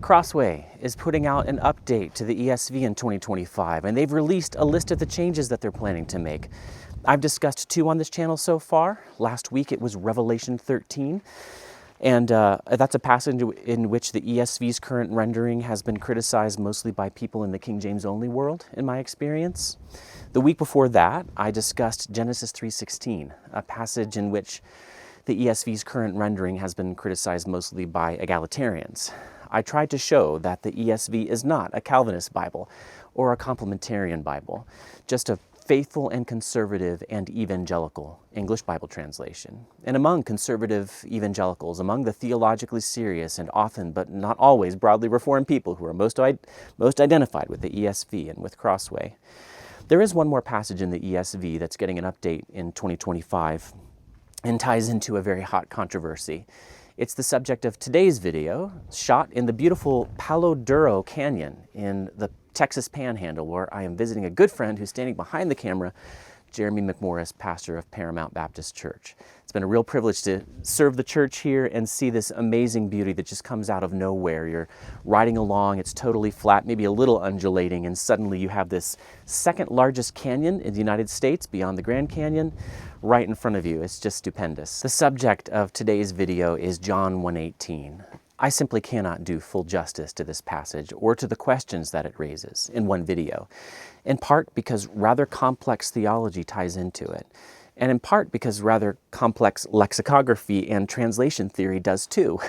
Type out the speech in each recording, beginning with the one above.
Crossway is putting out an update to the ESV in 2025, and they've released a list of the changes that they're planning to make. I've discussed two on this channel so far. Last week it was Revelation 13, and that's a passage in which the ESV's current rendering has been criticized mostly by people in the King James only world, in my experience. The week before that, I discussed Genesis 3:16, a passage in which the ESV's current rendering has been criticized mostly by egalitarians. I tried to show that the ESV is not a Calvinist Bible or a complementarian Bible, just a faithful and conservative and evangelical English Bible translation. And among conservative evangelicals, among the theologically serious and often, but not always, broadly reformed people who are most identified with the ESV and with Crossway, there is one more passage in the ESV that's getting an update in 2025 and ties into a very hot controversy. It's the subject of today's video, shot in the beautiful Palo Duro Canyon in the Texas Panhandle, where I am visiting a good friend who's standing behind the camera, Jeremy McMorris, pastor of Paramount Baptist Church. It's been a real privilege to serve the church here and see this amazing beauty that just comes out of nowhere. You're riding along, it's totally flat, maybe a little undulating, and suddenly you have this second largest canyon in the United States beyond the Grand Canyon right in front of you. It's just stupendous. The subject of today's video is John 1:18. I simply cannot do full justice to this passage or to the questions that it raises in one video, in part because rather complex theology ties into it, and in part because rather complex lexicography and translation theory does too.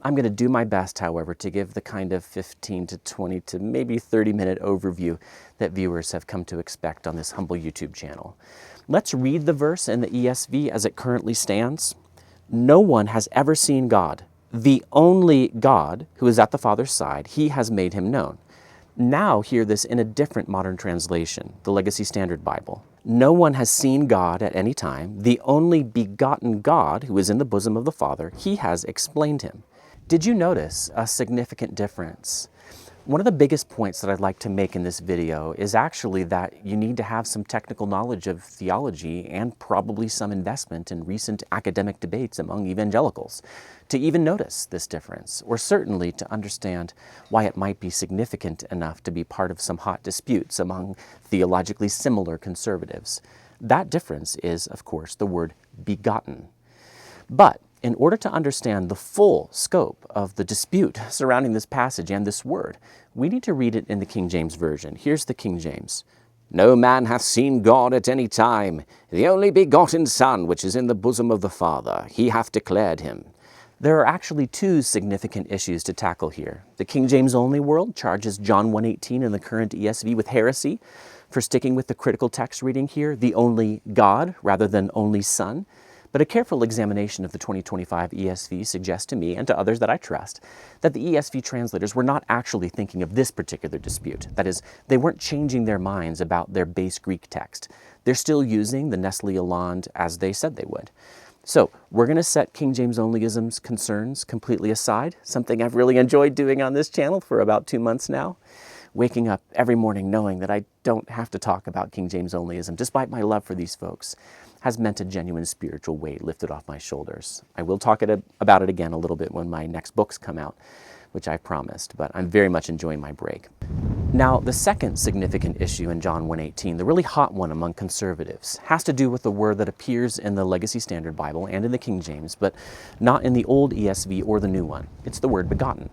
I'm going to do my best, however, to give the kind of 15 to 20 to maybe 30-minute overview that viewers have come to expect on this humble YouTube channel. Let's read the verse in the ESV as it currently stands. No one has ever seen God. The only God who is at the Father's side, he has made him known. Now hear this in a different modern translation, the Legacy Standard Bible. No one has seen God at any time. The only begotten God who is in the bosom of the Father, he has explained him. Did you notice a significant difference? One of the biggest points that I'd like to make in this video is actually that you need to have some technical knowledge of theology and probably some investment in recent academic debates among evangelicals to even notice this difference, or certainly to understand why it might be significant enough to be part of some hot disputes among theologically similar conservatives. That difference is, of course, the word begotten. But in order to understand the full scope of the dispute surrounding this passage and this word, we need to read it in the King James Version. Here's the King James. No man hath seen God at any time. The only begotten Son, which is in the bosom of the Father, he hath declared him. There are actually two significant issues to tackle here. The King James only world charges John 1:18 in the current ESV with heresy for sticking with the critical text reading here, the only God rather than only Son. But a careful examination of the 2025 ESV suggests to me, and to others that I trust, that the ESV translators were not actually thinking of this particular dispute. That is, they weren't changing their minds about their base Greek text. They're still using the Nestle Aland as they said they would. So we're going to set King James onlyism's concerns completely aside, something I've really enjoyed doing on this channel for about 2 months now. Waking up every morning knowing that I don't have to talk about King James onlyism, despite my love for these folks, has meant a genuine spiritual weight lifted off my shoulders. I will talk about it again a little bit when my next books come out, which I promised, but I'm very much enjoying my break. Now, the second significant issue in John 1:18, the really hot one among conservatives, has to do with the word that appears in the Legacy Standard Bible and in the King James, but not in the old ESV or the new one. It's the word begotten.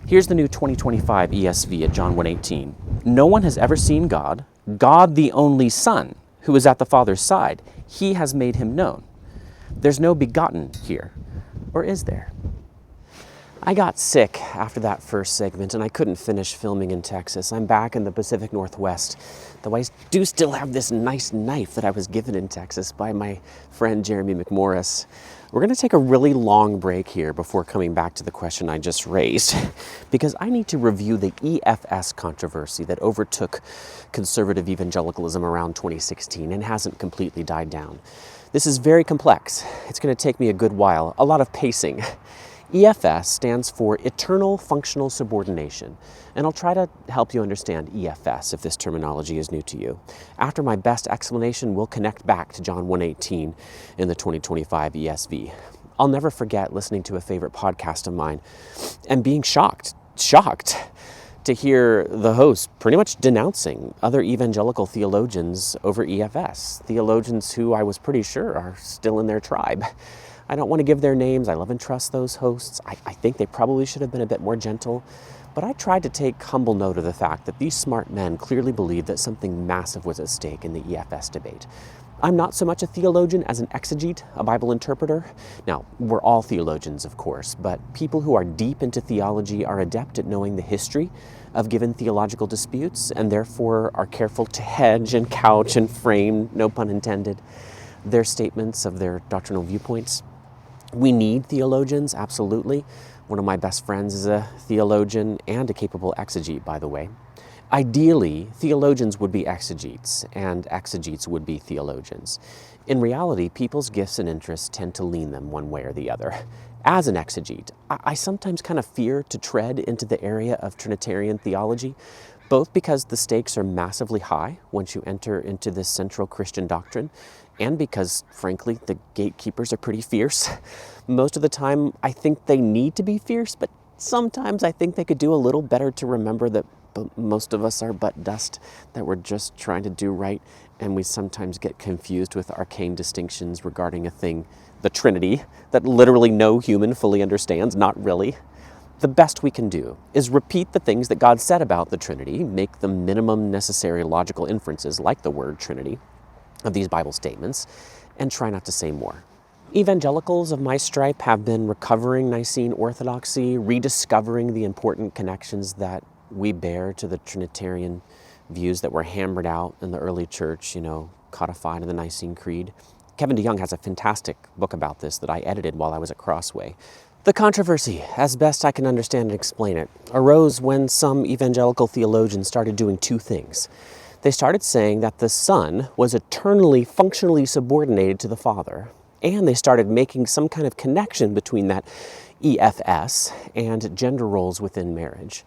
Here's the new 2025 ESV at John 1:18. No one has ever seen God, God the only Son, who is at the Father's side. He has made him known. There's no begotten here, or is there? I got sick after that first segment and I couldn't finish filming in Texas. I'm back in the Pacific Northwest, though I do still have this nice knife that I was given in Texas by my friend Jeremy McMorris. We're going to take a really long break here before coming back to the question I just raised, because I need to review the EFS controversy that overtook conservative evangelicalism around 2016 and hasn't completely died down. This is very complex. It's going to take me a good while, a lot of pacing. EFS stands for Eternal Functional Subordination, and I'll try to help you understand EFS if this terminology is new to you. After my best explanation, we'll connect back to John 1:18 in the 2025 ESV. I'll never forget listening to a favorite podcast of mine and being shocked shocked to hear the host pretty much denouncing other evangelical theologians over EFS, theologians who I was pretty sure are still in their tribe. I don't want to give their names. I love and trust those hosts. I think they probably should have been a bit more gentle, but I tried to take humble note of the fact that these smart men clearly believed that something massive was at stake in the EFS debate. I'm not so much a theologian as an exegete, a Bible interpreter. Now, we're all theologians, of course, but people who are deep into theology are adept at knowing the history of given theological disputes, and therefore are careful to hedge and couch and frame, no pun intended, their statements of their doctrinal viewpoints. We need theologians, absolutely. One of my best friends is a theologian and a capable exegete, by the way. Ideally, theologians would be exegetes, and exegetes would be theologians. In reality, people's gifts and interests tend to lean them one way or the other. As an exegete, I sometimes kind of fear to tread into the area of Trinitarian theology, both because the stakes are massively high once you enter into this central Christian doctrine, and because, frankly, the gatekeepers are pretty fierce. Most of the time, I think they need to be fierce, but sometimes I think they could do a little better to remember that most of us are but dust, that we're just trying to do right, and we sometimes get confused with arcane distinctions regarding a thing, the Trinity, that literally no human fully understands, not really. The best we can do is repeat the things that God said about the Trinity, make the minimum necessary logical inferences, like the word Trinity, of these Bible statements, and try not to say more. Evangelicals of my stripe have been recovering Nicene orthodoxy, rediscovering the important connections that we bear to the Trinitarian views that were hammered out in the early church, codified in the Nicene Creed. Kevin DeYoung has a fantastic book about this that I edited while I was at Crossway. The controversy, as best I can understand and explain it, arose when some evangelical theologians started doing two things. They started saying that the Son was eternally, functionally subordinated to the Father, and they started making some kind of connection between that EFS and gender roles within marriage.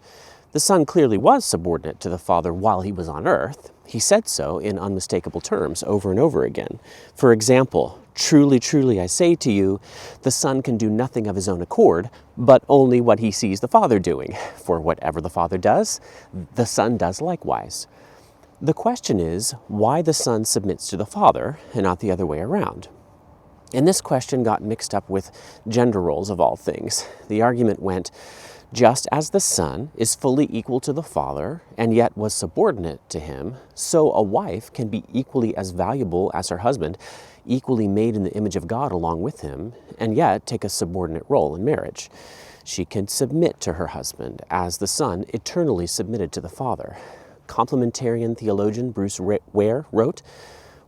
The Son clearly was subordinate to the Father while he was on earth. He said so in unmistakable terms over and over again. For example, "Truly, truly, I say to you, the Son can do nothing of his own accord, but only what he sees the Father doing. For whatever the Father does, the Son does likewise." The question is why the Son submits to the Father and not the other way around. And this question got mixed up with gender roles of all things. The argument went, just as the Son is fully equal to the Father and yet was subordinate to him, so a wife can be equally as valuable as her husband, equally made in the image of God along with him, and yet take a subordinate role in marriage. She can submit to her husband as the Son eternally submitted to the Father. Complementarian theologian Bruce Ware wrote,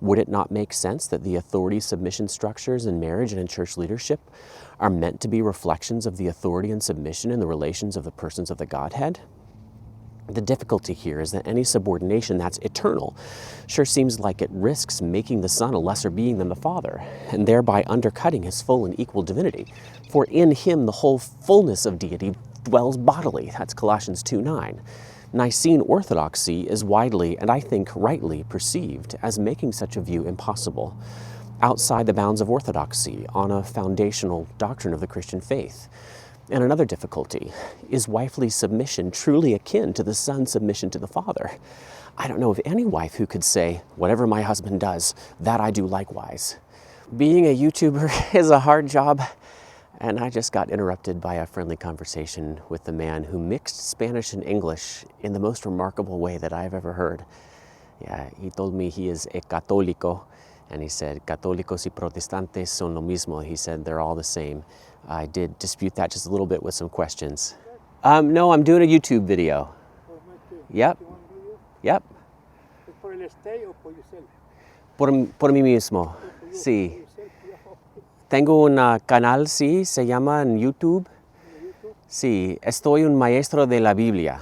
"Would it not make sense that the authority submission structures in marriage and in church leadership are meant to be reflections of the authority and submission in the relations of the persons of the Godhead?" The difficulty here is that any subordination that's eternal sure seems like it risks making the Son a lesser being than the Father, and thereby undercutting his full and equal divinity. For in him the whole fullness of deity dwells bodily. That's Colossians 2:9. Nicene orthodoxy is widely, and I think rightly, perceived as making such a view impossible, outside the bounds of orthodoxy, on a foundational doctrine of the Christian faith. And another difficulty, is wifely submission truly akin to the Son's submission to the Father? I don't know of any wife who could say, "Whatever my husband does, that I do likewise." Being a YouTuber is a hard job, and I just got interrupted by a friendly conversation with the man who mixed Spanish and English in the most remarkable way that I've ever heard. Yeah, he told me he is a católico, and he said, "Católicos y protestantes son lo mismo." He said they're all the same. I did dispute that just a little bit with some questions. No, I'm doing a YouTube video. Yep. Yep. ¿Por el stay o por yourself? Por mí mismo. Sí. Tengo un canal, sí, se llama en YouTube. Sí, estoy un maestro de la Biblia.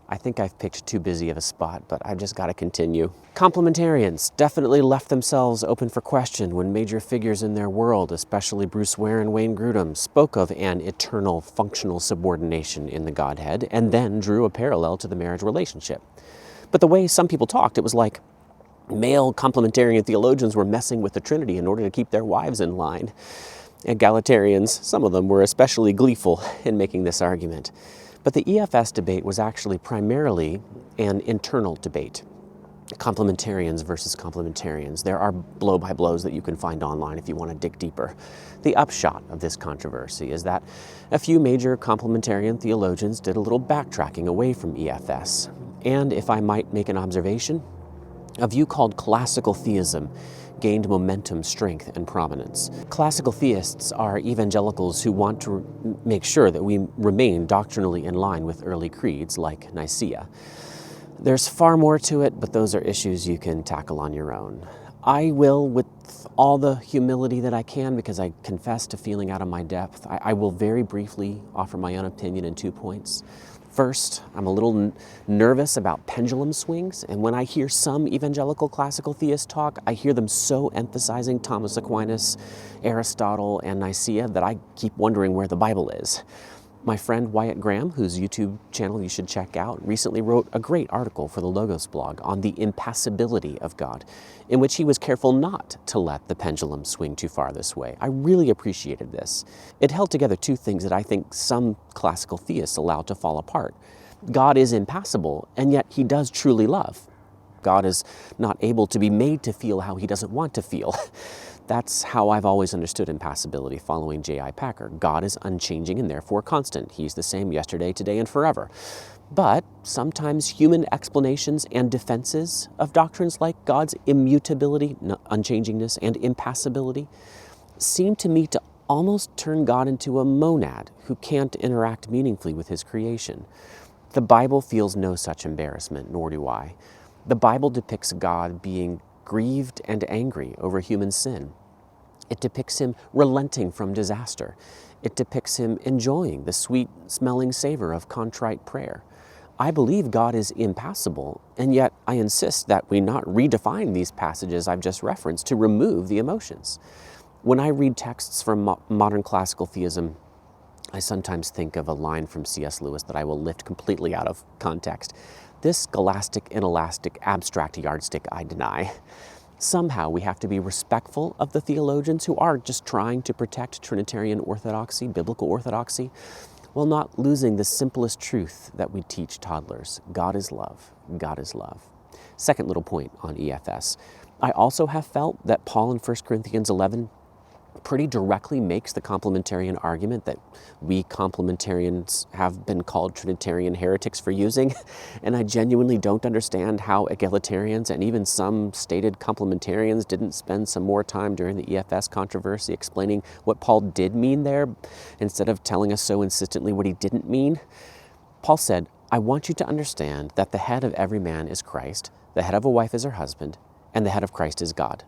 I think I've picked too busy of a spot, but I've just got to continue. Complementarians definitely left themselves open for question when major figures in their world, especially Bruce Ware and Wayne Grudem, spoke of an eternal functional subordination in the Godhead, and then drew a parallel to the marriage relationship. But the way some people talked, it was like male complementarian theologians were messing with the Trinity in order to keep their wives in line. Egalitarians, some of them, were especially gleeful in making this argument. But the EFS debate was actually primarily an internal debate. Complementarians versus complementarians. There are blow-by-blows that you can find online if you want to dig deeper. The upshot of this controversy is that a few major complementarian theologians did a little backtracking away from EFS. And if I might make an observation, a view called classical theism gained momentum, strength, and prominence. Classical theists are evangelicals who want to make sure that we remain doctrinally in line with early creeds like Nicaea. There's far more to it, but those are issues you can tackle on your own. I will, with all the humility that I can, because I confess to feeling out of my depth, I will very briefly offer my own opinion in 2 points. First, I'm a little nervous about pendulum swings, and when I hear some evangelical classical theists talk, I hear them so emphasizing Thomas Aquinas, Aristotle, and Nicaea that I keep wondering where the Bible is. My friend Wyatt Graham, whose YouTube channel you should check out, recently wrote a great article for the Logos blog on the impassibility of God, in which he was careful not to let the pendulum swing too far this way. I really appreciated this. It held together two things that I think some classical theists allow to fall apart. God is impassible, and yet he does truly love. God is not able to be made to feel how he doesn't want to feel. That's how I've always understood impassibility following J.I. Packer. God is unchanging and therefore constant. He's the same yesterday, today, and forever. But sometimes human explanations and defenses of doctrines like God's immutability, unchangingness, and impassibility seem to me to almost turn God into a monad who can't interact meaningfully with his creation. The Bible feels no such embarrassment, nor do I. The Bible depicts God being grieved and angry over human sin. It depicts him relenting from disaster. It depicts him enjoying the sweet-smelling savor of contrite prayer. I believe God is impassible, and yet I insist that we not redefine these passages I've just referenced to remove the emotions. When I read texts from modern classical theism, I sometimes think of a line from C.S. Lewis that I will lift completely out of context. This scholastic, inelastic, abstract yardstick I deny. Somehow we have to be respectful of the theologians who are just trying to protect Trinitarian orthodoxy, biblical orthodoxy, while not losing the simplest truth that we teach toddlers. God is love. God is love. Second little point on EFS. I also have felt that Paul in 1 Corinthians 11 pretty directly makes the complementarian argument that we complementarians have been called Trinitarian heretics for using, and I genuinely don't understand how egalitarians and even some stated complementarians didn't spend some more time during the EFS controversy explaining what Paul did mean there, instead of telling us so insistently what he didn't mean. Paul said, I want you to understand that the head of every man is Christ, the head of a wife is her husband, and the head of Christ is God.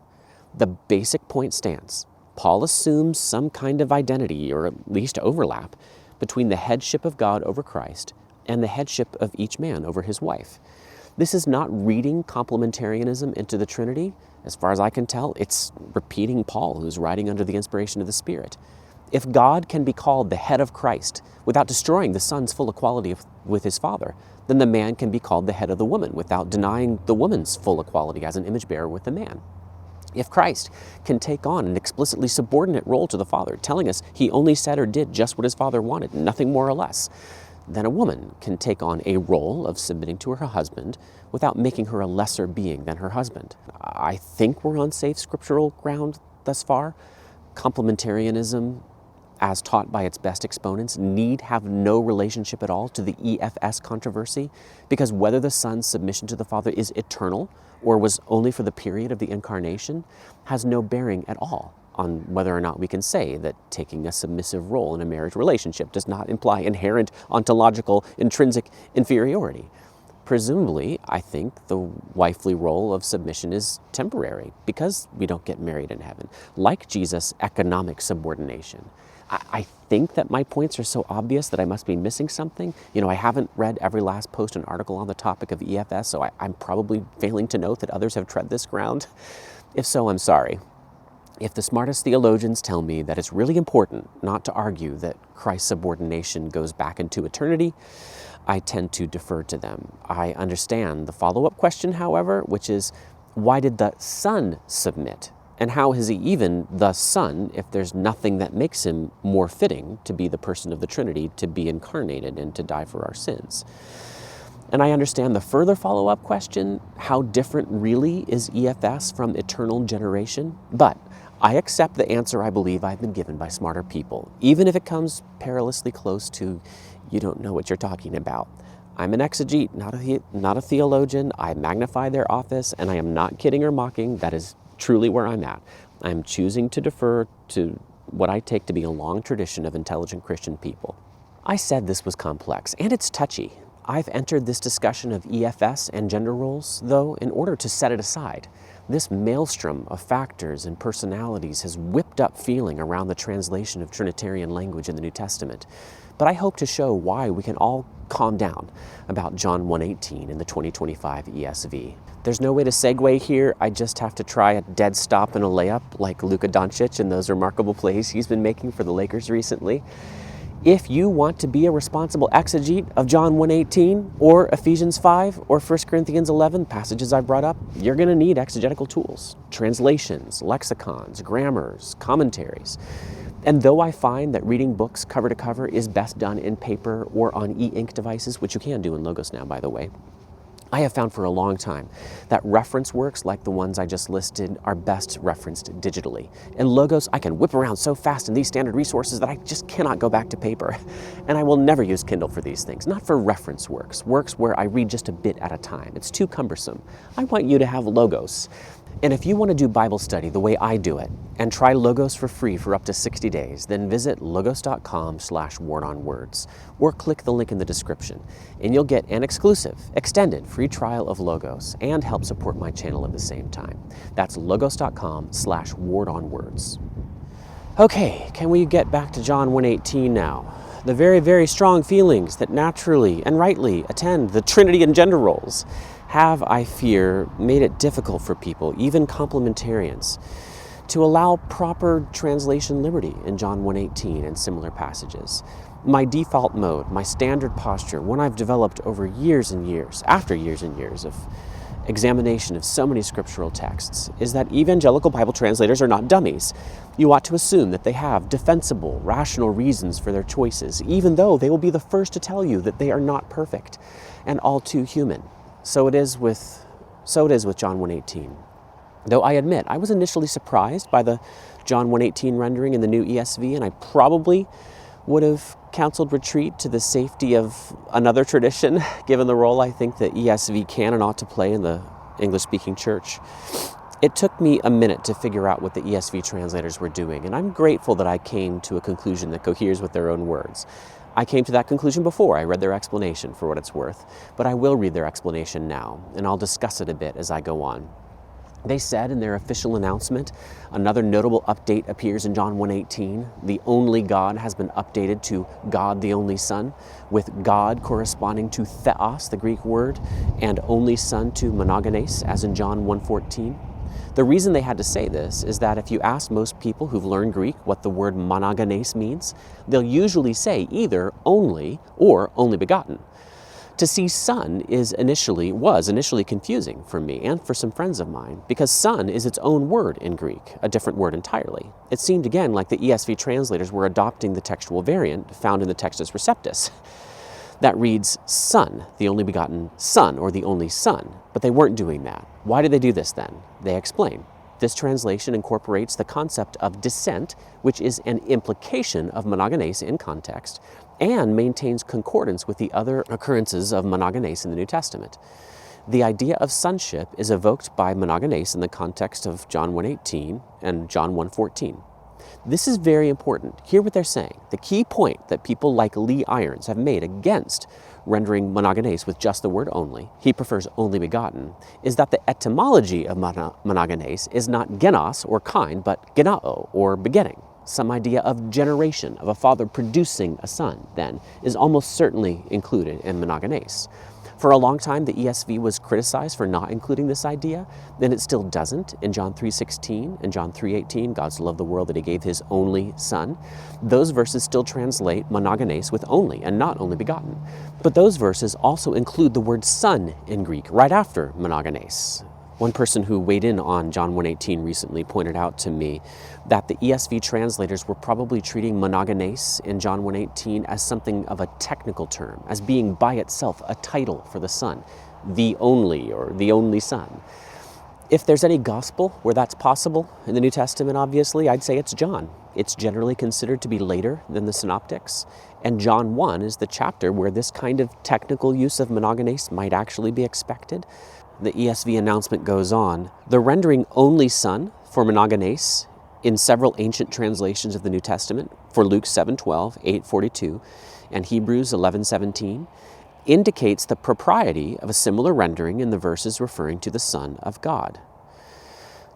The basic point stands. Paul assumes some kind of identity, or at least overlap, between the headship of God over Christ and the headship of each man over his wife. This is not reading complementarianism into the Trinity. As far as I can tell, it's repeating Paul, who's writing under the inspiration of the Spirit. If God can be called the head of Christ without destroying the Son's full equality with his Father, then the man can be called the head of the woman without denying the woman's full equality as an image bearer with the man. If Christ can take on an explicitly subordinate role to the Father, telling us he only said or did just what his Father wanted, nothing more or less, then a woman can take on a role of submitting to her husband without making her a lesser being than her husband. I think we're on safe scriptural ground thus far. Complementarianism, as taught by its best exponents, need have no relationship at all to the EFS controversy, because whether the Son's submission to the Father is eternal or was only for the period of the incarnation has no bearing at all on whether or not we can say that taking a submissive role in a marriage relationship does not imply inherent ontological intrinsic inferiority. Presumably, I think the wifely role of submission is temporary because we don't get married in heaven, like Jesus' economic subordination. I think that my points are so obvious that I must be missing something. I haven't read every last post and article on the topic of EFS, so I'm probably failing to note that others have tread this ground. If so, I'm sorry. If the smartest theologians tell me that it's really important not to argue that Christ's subordination goes back into eternity, I tend to defer to them. I understand the follow-up question, however, which is, why did the Son submit And how is he even the Son if there's nothing that makes him more fitting to be the person of the Trinity, to be incarnated and to die for our sins? And I understand the further follow-up question, how different really is EFS from eternal generation? But I accept the answer I believe I've been given by smarter people, even if it comes perilously close to, you don't know what you're talking about. I'm an exegete, not a theologian. I magnify their office, and I am not kidding or mocking. That is truly where I'm at. I'm choosing to defer to what I take to be a long tradition of intelligent Christian people. I said this was complex, and it's touchy. I've entered this discussion of EFS and gender roles, though, in order to set it aside. This maelstrom of factors and personalities has whipped up feeling around the translation of Trinitarian language in the New Testament. But I hope to show why we can all calm down about John 1:18 in the 2025 ESV. There's no way to segue here. I just have to try a dead stop and a layup like Luka Doncic in those remarkable plays he's been making for the Lakers recently. If you want to be a responsible exegete of John 1:18 or Ephesians 5 or 1 Corinthians 11, passages I brought up, you're going to need exegetical tools, translations, lexicons, grammars, commentaries. And though I find that reading books cover to cover is best done in paper or on e-ink devices, which you can do in Logos now, by the way, I have found for a long time that reference works like the ones I just listed are best referenced digitally. In Logos, I can whip around so fast in these standard resources that I just cannot go back to paper. And I will never use Kindle for these things, not for reference works where I read just a bit at a time. It's too cumbersome. I want you to have Logos. And if you want to do Bible study the way I do it and try Logos for free for up to 60 days, then visit logos.com/wordonwords or click the link in the description and you'll get an exclusive, extended free trial of Logos and help support my channel at the same time. That's logos.com/wordonwords. Okay, can we get back to John 1:18 now? The very, very strong feelings that naturally and rightly attend the Trinity and gender roles have, I fear, made it difficult for people, even complementarians, to allow proper translation liberty in John 1:18 and similar passages. My default mode, my standard posture, one I've developed over years and years, after years and years of examination of so many scriptural texts, is that evangelical Bible translators are not dummies. You ought to assume that they have defensible, rational reasons for their choices, even though they will be the first to tell you that they are not perfect and all too human. So it is with John 1:18. Though I admit, I was initially surprised by the John 1:18 rendering in the new ESV, and I probably would have counseled retreat to the safety of another tradition, given the role I think the ESV can and ought to play in the English-speaking church. It took me a minute to figure out what the ESV translators were doing, and I'm grateful that I came to a conclusion that coheres with their own words. I came to that conclusion before I read their explanation, for what it's worth, but I will read their explanation now, and I'll discuss it a bit as I go on. They said in their official announcement, another notable update appears in John 1:18. The only God has been updated to God the only Son, with God corresponding to theos, the Greek word, and only Son to Monogenes, as in John 1:14. The reason they had to say this is that if you ask most people who've learned Greek what the word monogenes means, they'll usually say either only or only begotten. To see son was initially confusing for me and for some friends of mine, because son is its own word in Greek, a different word entirely. It seemed again like the ESV translators were adopting the textual variant found in the Textus Receptus that reads Son, the only begotten Son, or the only Son. But they weren't doing that. Why did they do this then? They explain. This translation incorporates the concept of descent, which is an implication of monogenes in context, and maintains concordance with the other occurrences of monogenes in the New Testament. The idea of sonship is evoked by monogenes in the context of John 1:18 and John 1:14. This is very important. Hear what they're saying. The key point that people like Lee Irons have made against rendering monogenes with just the word only, he prefers only begotten, is that the etymology of monogenes is not genos or kind, but genao or begetting. Some idea of generation, of a father producing a son, then, is almost certainly included in monogenes. For a long time, the ESV was criticized for not including this idea, and it still doesn't. In John 3:16 and John 3:18, God so loved the world that he gave his only son. Those verses still translate monogenes with only and not only begotten. But those verses also include the word son in Greek right after monogenes. One person who weighed in on John 1:18 recently pointed out to me that the ESV translators were probably treating monogenes in John 1:18 as something of a technical term, as being by itself a title for the Son, the only or the only Son. If there's any gospel where that's possible in the New Testament, obviously, I'd say it's John. It's generally considered to be later than the Synoptics, and John 1 is the chapter where this kind of technical use of monogenes might actually be expected. The ESV announcement goes on, the rendering only Son for monogenes in several ancient translations of the New Testament, for Luke 7:12, 8:42, and Hebrews 11:17, indicates the propriety of a similar rendering in the verses referring to the Son of God.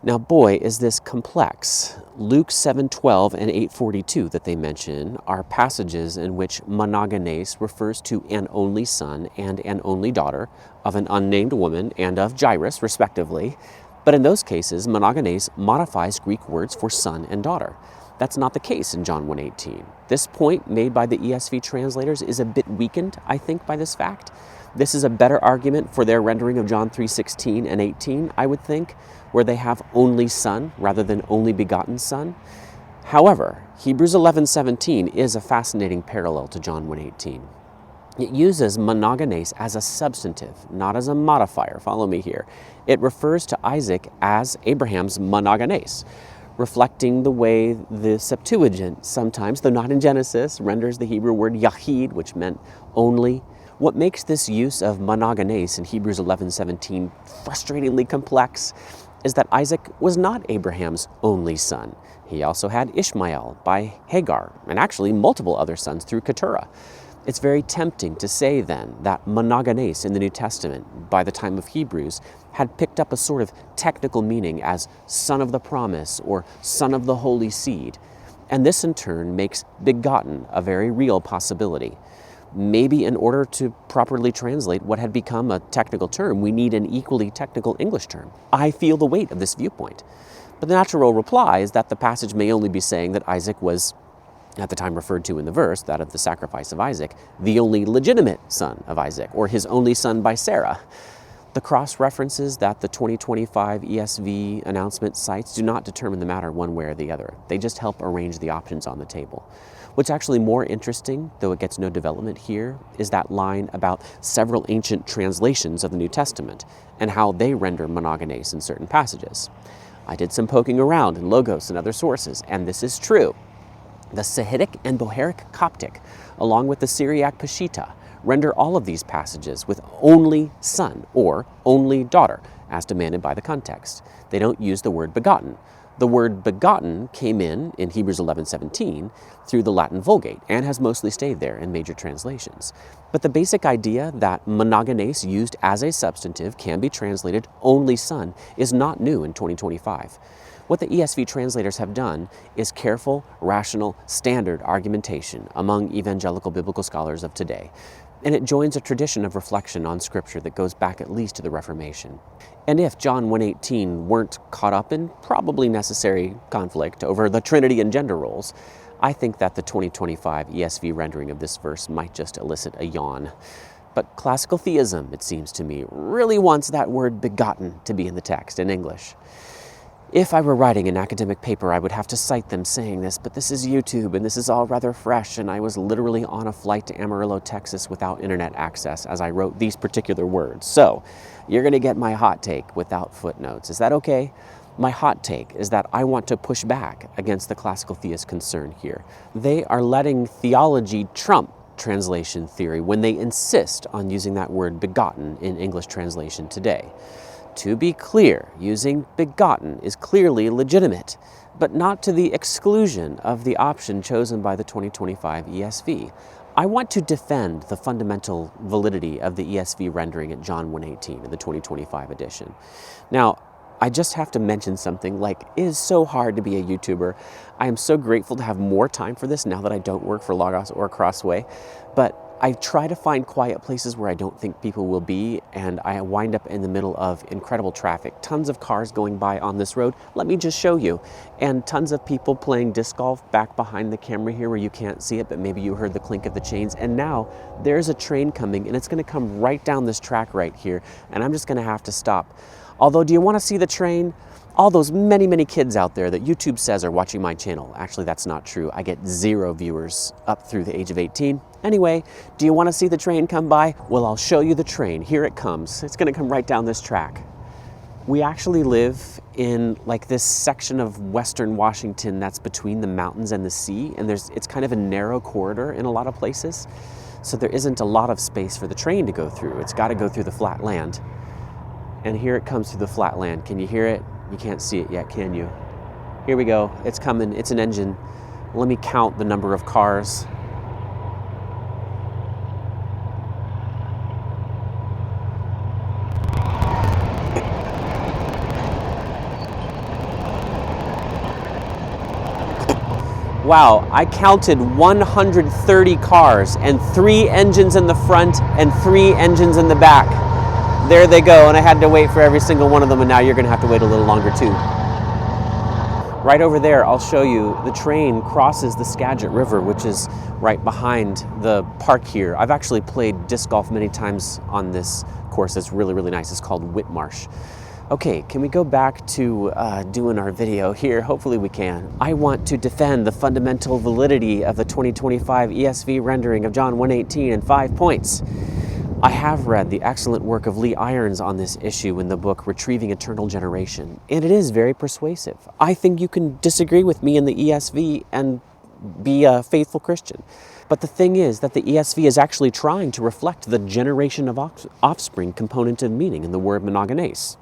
Now, boy, is this complex. Luke 7:12 and 8:42 that they mention are passages in which monogenes refers to an only son and an only daughter of an unnamed woman and of Jairus, respectively. But in those cases, monogenes modifies Greek words for son and daughter. That's not the case in John 1:18. This point made by the ESV translators is a bit weakened, I think, by this fact. This is a better argument for their rendering of John 3:16 and 18, I would think, where they have only Son rather than only begotten Son. However, Hebrews 11:17 is a fascinating parallel to John 1:18. It uses monogenes as a substantive, not as a modifier. Follow me here. It refers to Isaac as Abraham's monogenes, reflecting the way the Septuagint sometimes, though not in Genesis, renders the Hebrew word yahid, which meant only. What makes this use of monogenes in Hebrews 11:17 frustratingly complex is that Isaac was not Abraham's only son. He also had Ishmael by Hagar, and actually multiple other sons through Keturah. It's very tempting to say then that monogenes in the New Testament, by the time of Hebrews, had picked up a sort of technical meaning as son of the promise or son of the holy seed. And this in turn makes begotten a very real possibility. Maybe in order to properly translate what had become a technical term, we need an equally technical English term. I feel the weight of this viewpoint. But the natural reply is that the passage may only be saying that Isaac was, at the time referred to in the verse, that of the sacrifice of Isaac, the only legitimate son of Isaac, or his only son by Sarah. The cross-references that the 2025 ESV announcement cites do not determine the matter one way or the other. They just help arrange the options on the table. What's actually more interesting, though it gets no development here, is that line about several ancient translations of the New Testament and how they render monogenes in certain passages. I did some poking around in Logos and other sources, and this is true. The Sahidic and Bohairic Coptic, along with the Syriac Peshitta, render all of these passages with only son or only daughter, as demanded by the context. They don't use the word begotten. The word begotten came in Hebrews 11:17 through the Latin Vulgate and has mostly stayed there in major translations. But the basic idea that monogenes used as a substantive can be translated only son is not new in 2025. What the ESV translators have done is careful, rational, standard argumentation among evangelical biblical scholars of today. And it joins a tradition of reflection on Scripture that goes back at least to the Reformation. And if John 1:18 weren't caught up in probably necessary conflict over the Trinity and gender roles, I think that the 2025 ESV rendering of this verse might just elicit a yawn. But classical theism, it seems to me, really wants that word begotten to be in the text in English. If I were writing an academic paper, I would have to cite them saying this, but this is YouTube and this is all rather fresh, and I was literally on a flight to Amarillo, Texas without internet access as I wrote these particular words. So, you're going to get my hot take without footnotes. Is that okay? My hot take is that I want to push back against the classical theist concern here. They are letting theology trump translation theory when they insist on using that word begotten in English translation today. To be clear, using begotten is clearly legitimate, but not to the exclusion of the option chosen by the 2025 ESV. I want to defend the fundamental validity of the ESV rendering at John 1:18 in the 2025 edition. Now, I just have to mention something like, it is so hard to be a YouTuber. I am so grateful to have more time for this now that I don't work for Logos or Crossway, but I try to find quiet places where I don't think people will be, and I wind up in the middle of incredible traffic. Tons of cars going by on this road. Let me just show you. And tons of people playing disc golf back behind the camera here where you can't see it, but maybe you heard the clink of the chains. And now there's a train coming, and it's going to come right down this track right here, and I'm just going to have to stop. Although, do you want to see the train? All those many, many kids out there that YouTube says are watching my channel. Actually, that's not true. I get 0 viewers up through the age of 18. Anyway, do you want to see the train come by? Well, I'll show you the train. Here it comes. It's going to come right down this track. We actually live in like this section of Western Washington that's between the mountains and the sea, and it's kind of a narrow corridor in a lot of places. So there isn't a lot of space for the train to go through. It's got to go through the flat land. And here it comes through the flat land. Can you hear it? You can't see it yet, can you? Here we go. It's coming. It's an engine. Let me count the number of cars. Wow, I counted 130 cars and 3 engines in the front and 3 engines in the back. There they go, and I had to wait for every single one of them, and now you're going to have to wait a little longer too. Right over there, I'll show you, the train crosses the Skagit River, which is right behind the park here. I've actually played disc golf many times on this course. It's really, really nice. It's called Whitmarsh. Okay, can we go back to doing our video here? Hopefully we can. I want to defend the fundamental validity of the 2025 ESV rendering of John 1:18 in 5 points. I have read the excellent work of Lee Irons on this issue in the book Retrieving Eternal Generation, and it is very persuasive. I think you can disagree with me in the ESV and be a faithful Christian. But the thing is that the ESV is actually trying to reflect the generation of offspring component of meaning in the word monogenes.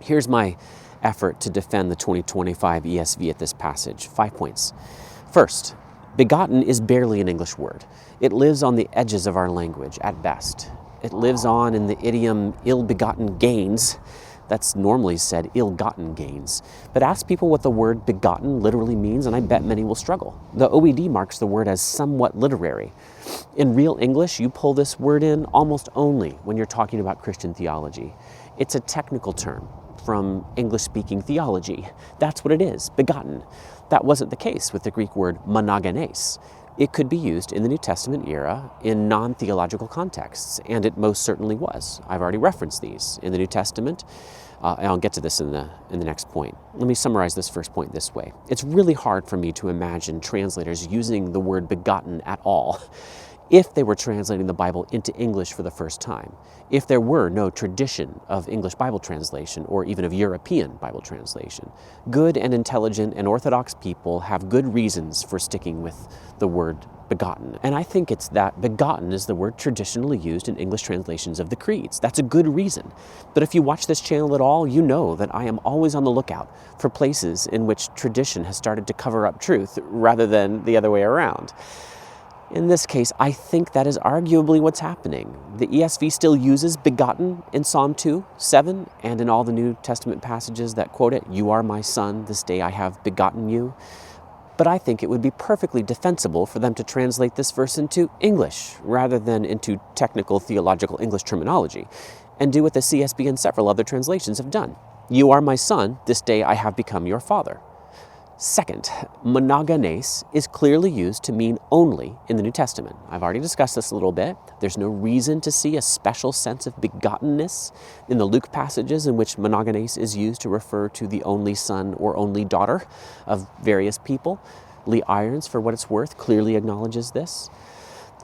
Here's my effort to defend the 2025 ESV at this passage. 5 points. First, begotten is barely an English word. It lives on the edges of our language at best. It lives on in the idiom ill-begotten gains. That's normally said ill-gotten gains. But ask people what the word begotten literally means, and I bet many will struggle. The OED marks the word as somewhat literary. In real English, you pull this word in almost only when you're talking about Christian theology. It's a technical term from English-speaking theology. That's what it is, begotten. That wasn't the case with the Greek word monogenes. It could be used in the New Testament era in non-theological contexts, and it most certainly was. I've already referenced these in the New Testament, and I'll get to this in the next point. Let me summarize this first point this way. It's really hard for me to imagine translators using the word begotten at all if they were translating the Bible into English for the first time, if there were no tradition of English Bible translation or even of European Bible translation. Good and intelligent and orthodox people have good reasons for sticking with the word begotten. And I think it's that begotten is the word traditionally used in English translations of the creeds. That's a good reason. But if you watch this channel at all, you know that I am always on the lookout for places in which tradition has started to cover up truth rather than the other way around. In this case, I think that is arguably what's happening. The ESV still uses begotten in Psalm 2:7 and in all the New Testament passages that quote it, "You are my son, this day I have begotten you." But I think it would be perfectly defensible for them to translate this verse into English rather than into technical theological English terminology, and do what the CSB and several other translations have done. "You are my son, this day I have become your father." Second, monogenes is clearly used to mean only in the New Testament. I've already discussed this a little bit. There's no reason to see a special sense of begottenness in the Luke passages in which monogenes is used to refer to the only son or only daughter of various people. Lee Irons, for what it's worth, clearly acknowledges this.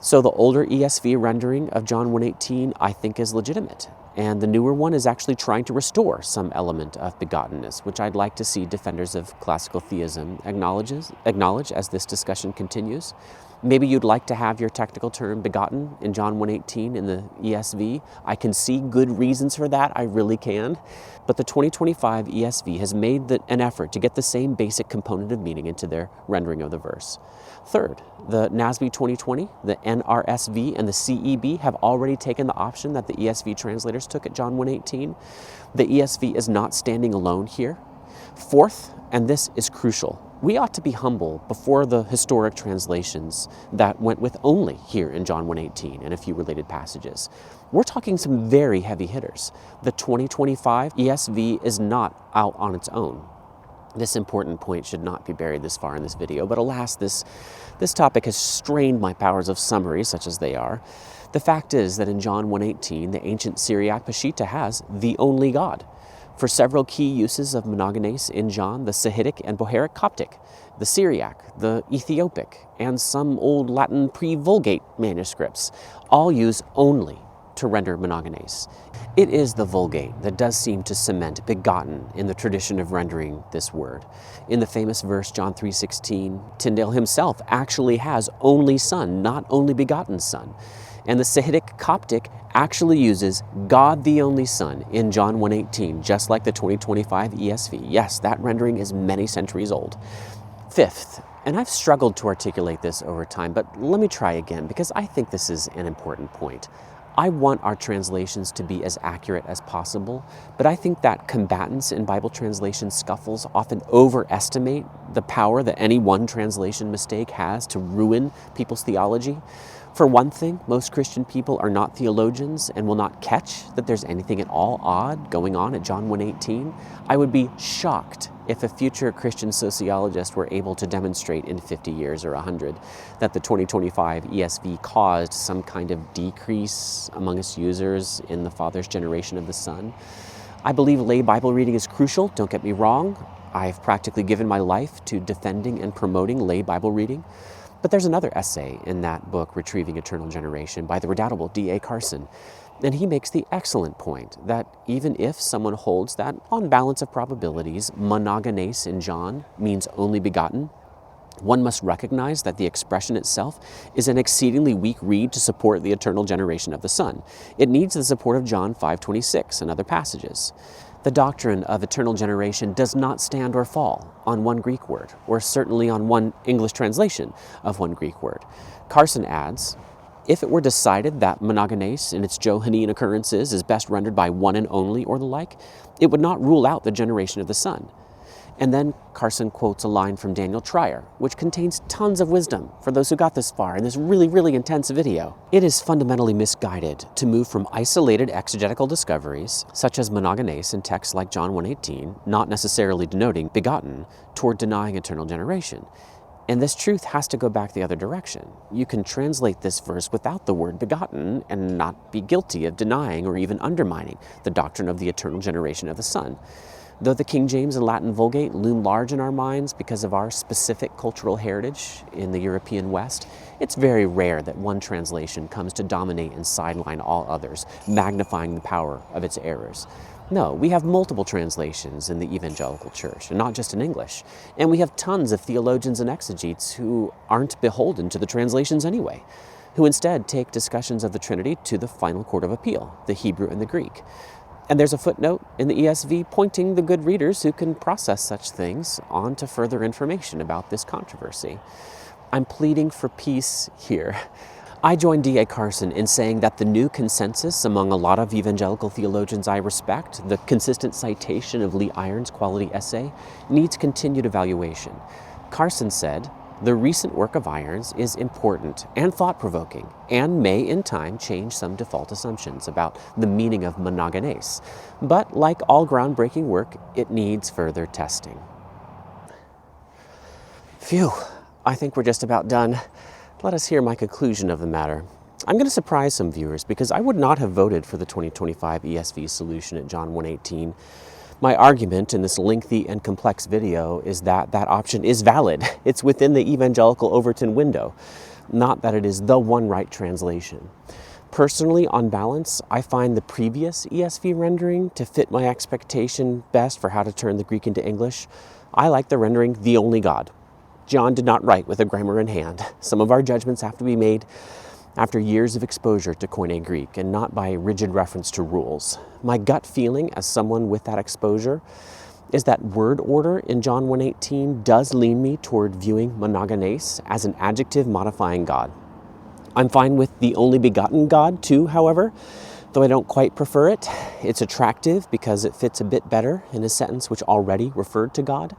So the older ESV rendering of John 1:18 I think is legitimate. And the newer one is actually trying to restore some element of begottenness, which I'd like to see defenders of classical theism acknowledge as this discussion continues. Maybe you'd like to have your technical term begotten in John 1:18 in the ESV. I can see good reasons for that, I really can. But the 2025 ESV has made an effort to get the same basic component of meaning into their rendering of the verse. Third, the NASB 2020, the NRSV, and the CEB have already taken the option that the ESV translators took at John 1:18. The ESV is not standing alone here. Fourth, and this is crucial, we ought to be humble before the historic translations that went with only here in John 1:18 and a few related passages. We're talking some very heavy hitters. The 2025 ESV is not out on its own. This important point should not be buried this far in this video, but alas, this topic has strained my powers of summary, such as they are. The fact is that in John 1:18, the ancient Syriac Peshitta has the only God. For several key uses of Monogenes in John, the Sahidic and Bohairic Coptic, the Syriac, the Ethiopic, and some old Latin pre-Vulgate manuscripts all use only to render Monogenes. It is the Vulgate that does seem to cement begotten in the tradition of rendering this word. In the famous verse John 3:16, Tyndale himself actually has only son, not only begotten son. And the Sahidic Coptic actually uses God the only Son in John 1:18, just like the 2025 ESV. Yes, that rendering is many centuries old. Fifth, and I've struggled to articulate this over time, but let me try again because I think this is an important point. I want our translations to be as accurate as possible, but I think that combatants in Bible translation scuffles often overestimate the power that any one translation mistake has to ruin people's theology. For one thing, most Christian people are not theologians and will not catch that there's anything at all odd going on at John 1:18. I would be shocked if a future Christian sociologist were able to demonstrate in 50 years or 100 that the 2025 ESV caused some kind of decrease among its users in the Father's generation of the Son. I believe lay Bible reading is crucial, don't get me wrong. I've practically given my life to defending and promoting lay Bible reading. But there's another essay in that book, Retrieving Eternal Generation, by the redoubtable D.A. Carson. And he makes the excellent point that even if someone holds that, on balance of probabilities, monogenes in John means only begotten, one must recognize that the expression itself is an exceedingly weak reed to support the eternal generation of the Son. It needs the support of John 5:26 and other passages. The doctrine of eternal generation does not stand or fall on one Greek word, or certainly on one English translation of one Greek word. Carson adds, if it were decided that monogenes in its Johannine occurrences is best rendered by one and only or the like, it would not rule out the generation of the Son. And then Carson quotes a line from Daniel Trier, which contains tons of wisdom for those who got this far in this really intense video. It is fundamentally misguided to move from isolated exegetical discoveries, such as monogenes in texts like John 1:18, not necessarily denoting begotten, toward denying eternal generation. And this truth has to go back the other direction. You can translate this verse without the word begotten and not be guilty of denying or even undermining the doctrine of the eternal generation of the Son. Though the King James and Latin Vulgate loom large in our minds because of our specific cultural heritage in the European West, it's very rare that one translation comes to dominate and sideline all others, magnifying the power of its errors. No, we have multiple translations in the evangelical church, and not just in English. And we have tons of theologians and exegetes who aren't beholden to the translations anyway, who instead take discussions of the Trinity to the final court of appeal, the Hebrew and the Greek. And there's a footnote in the ESV pointing the good readers who can process such things on to further information about this controversy. I'm pleading for peace here. I join D.A. Carson in saying that the new consensus among a lot of evangelical theologians I respect, the consistent citation of Lee Iron's quality essay, needs continued evaluation. Carson said, the recent work of Irons is important and thought-provoking and may in time change some default assumptions about the meaning of monogenes. But like all groundbreaking work, it needs further testing. Phew, I think we're just about done. Let us hear my conclusion of the matter. I'm going to surprise some viewers because I would not have voted for the 2025 ESV solution at John 1:18. My argument in this lengthy and complex video is that that option is valid. It's within the evangelical Overton window, not that it is the one right translation. Personally, on balance, I find the previous ESV rendering to fit my expectation best for how to turn the Greek into English. I like the rendering, the only God. John did not write with a grammar in hand. Some of our judgments have to be made after years of exposure to Koine Greek and not by rigid reference to rules. My gut feeling as someone with that exposure is that word order in John 1:18 does lean me toward viewing monogenes as an adjective modifying God. I'm fine with the only begotten God too, however, though I don't quite prefer it. It's attractive because it fits a bit better in a sentence which already referred to God.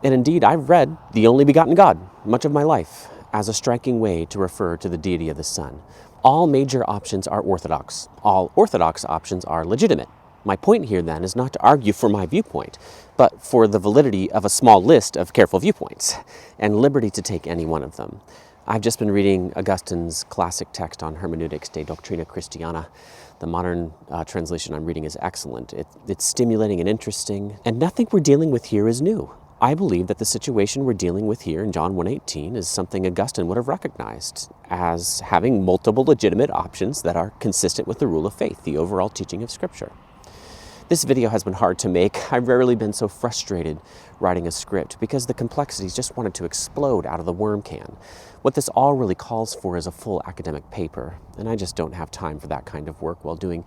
And indeed, I've read the only begotten God much of my life as a striking way to refer to the deity of the Son. All major options are orthodox. All orthodox options are legitimate. My point here then is not to argue for my viewpoint, but for the validity of a small list of careful viewpoints and liberty to take any one of them. I've just been reading Augustine's classic text on hermeneutics, De Doctrina Christiana. The modern translation I'm reading is excellent. It's stimulating and interesting, and nothing we're dealing with here is new. I believe that the situation we're dealing with here in John 1:18 is something Augustine would have recognized as having multiple legitimate options that are consistent with the rule of faith, the overall teaching of Scripture. This video has been hard to make. I've rarely been so frustrated writing a script because the complexities just wanted to explode out of the worm can. What this all really calls for is a full academic paper, and I just don't have time for that kind of work while doing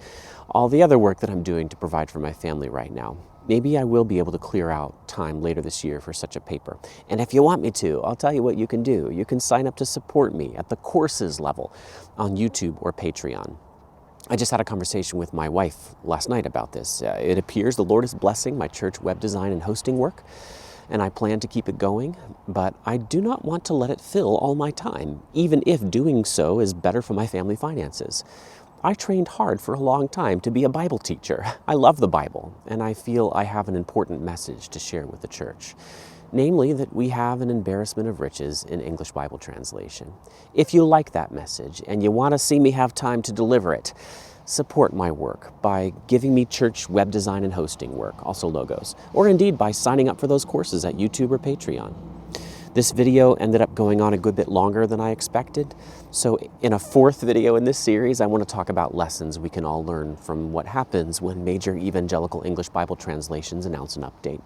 all the other work that I'm doing to provide for my family right now. Maybe I will be able to clear out time later this year for such a paper. And if you want me to, I'll tell you what you can do. You can sign up to support me at the courses level on YouTube or Patreon. I just had a conversation with my wife last night about this. It appears the Lord is blessing my church web design and hosting work, and I plan to keep it going, but I do not want to let it fill all my time, even if doing so is better for my family finances. I trained hard for a long time to be a Bible teacher. I love the Bible, and I feel I have an important message to share with the church. Namely, that we have an embarrassment of riches in English Bible translation. If you like that message and you want to see me have time to deliver it, support my work by giving me church web design and hosting work, also logos, or indeed by signing up for those courses at YouTube or Patreon. This video ended up going on a good bit longer than I expected, so in a fourth video in this series, I want to talk about lessons we can all learn from what happens when major evangelical English Bible translations announce an update.